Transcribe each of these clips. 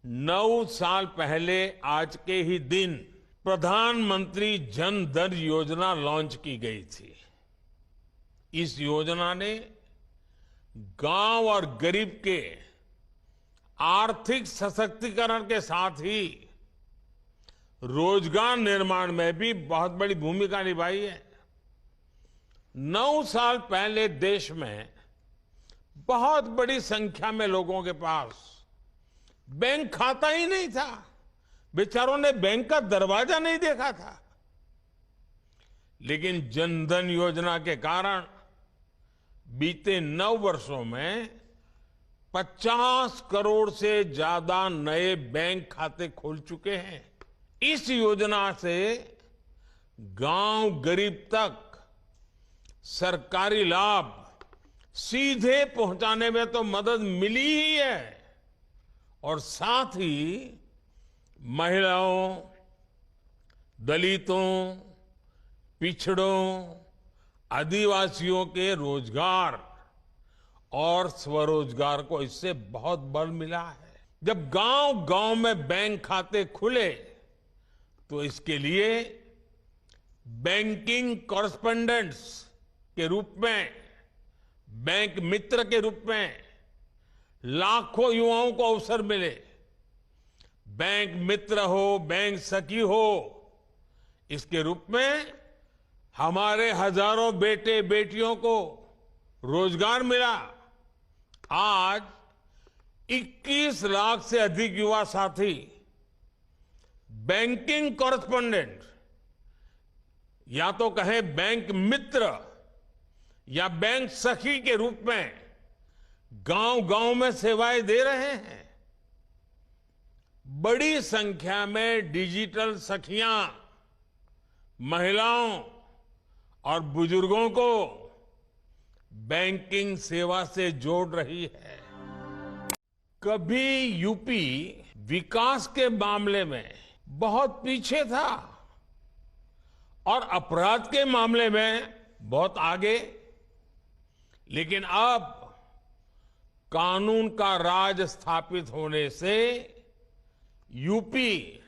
9 साल पहले आज के ही दिन प्रधानमंत्री जन धन योजना लॉन्च की गई थी। इस योजना ने गांव और गरीब के आर्थिक सशक्तिकरण के साथ ही रोजगार निर्माण में भी बहुत बड़ी भूमिका निभाई है। 9 साल पहले देश में बहुत बड़ी संख्या में लोगों के पास बैंक खाता ही नहीं था। बेचारों ने बैंक का दरवाजा नहीं देखा था। लेकिन जनधन योजना के कारण बीते 9 वर्षों में 50 करोड़ से ज्यादा नए बैंक खाते खोल चुके हैं। इस योजना से गांव गरीब तक सरकारी लाभ सीधे पहुंचाने में तो मदद मिली ही है और साथ ही महिलाओं, दलितों, पिछड़ों, आदिवासियों के रोजगार और स्वरोजगार को इससे बहुत बल मिला है। जब गांव-गांव में बैंक खाते खुले तो इसके लिए बैंकिंग कॉरेस्पोंडेंट्स के रूप में, बैंक मित्र के रूप में लाखों युवाओं को अवसर मिले। बैंक मित्र हो, बैंक सखी हो, इसके रूप में हमारे हजारों बेटे बेटियों को रोजगार मिला। आज 21 लाख से अधिक युवा साथी बैंकिंग कॉरेस्पोंडेंट या तो कहें बैंक मित्र या बैंक सखी के रूप में गांव-गांव में सेवाएं दे रहे हैं। बड़ी संख्या में डिजिटल सखियां महिलाओं और बुजुर्गों को बैंकिंग सेवा से जोड़ रही है। कभी यूपी विकास के मामले में बहुत पीछे था और अपराध के मामले में बहुत आगे, लेकिन अब कानून का राज स्थापित होने से यूपी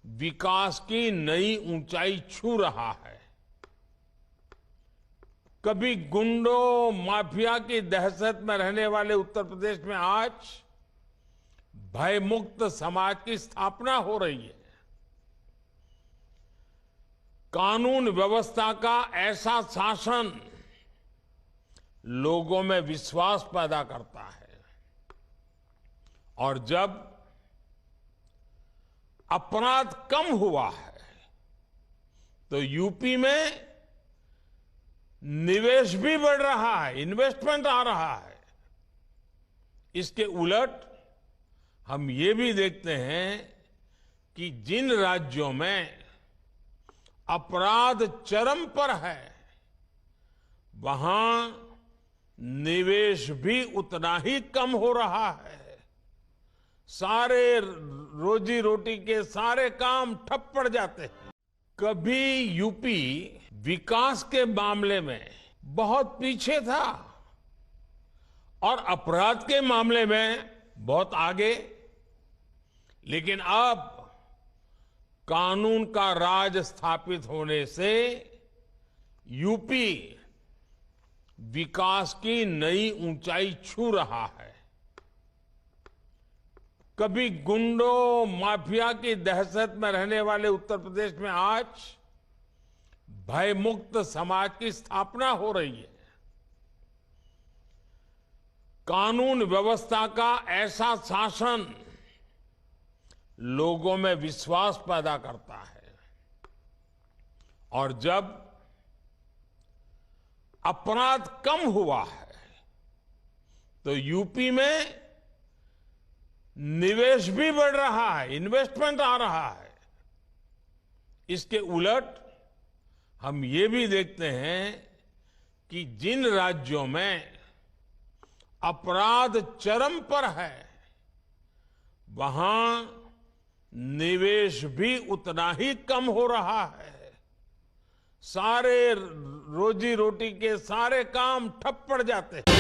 विकास की नई ऊंचाई छू रहा है। कभी गुंडों, माफिया की दहशत में रहने वाले उत्तर प्रदेश में आज भयमुक्त समाज की स्थापना हो रही है। कानून व्यवस्था का ऐसा शासन लोगों में विश्वास पैदा करता है और जब अपराध कम हुआ है तो यूपी में निवेश भी बढ़ रहा है, इन्वेस्टमेंट आ रहा है। इसके उलट हम ये भी देखते हैं कि जिन राज्यों में अपराध चरम पर है वहां निवेश भी उतना ही कम हो रहा है। सारे रोजी रोटी के सारे काम ठप पड़ जाते हैं। कभी यूपी विकास के मामले में बहुत पीछे था और अपराध के मामले में बहुत आगे, लेकिन अब कानून का राज स्थापित होने से यूपी विकास की नई ऊंचाई छू रहा है। कभी गुंडों, माफिया की दहशत में रहने वाले उत्तर प्रदेश में आज भयमुक्त समाज की स्थापना हो रही है। कानून व्यवस्था का ऐसा शासन लोगों में विश्वास पैदा करता है और जब अपराध कम हुआ है तो यूपी में निवेश भी बढ़ रहा है, इन्वेस्टमेंट आ रहा है। इसके उलट हम ये भी देखते हैं कि जिन राज्यों में अपराध चरम पर है वहां निवेश भी उतना ही कम हो रहा है। सारे रोजी रोटी के सारे काम ठप पड़ जाते हैं।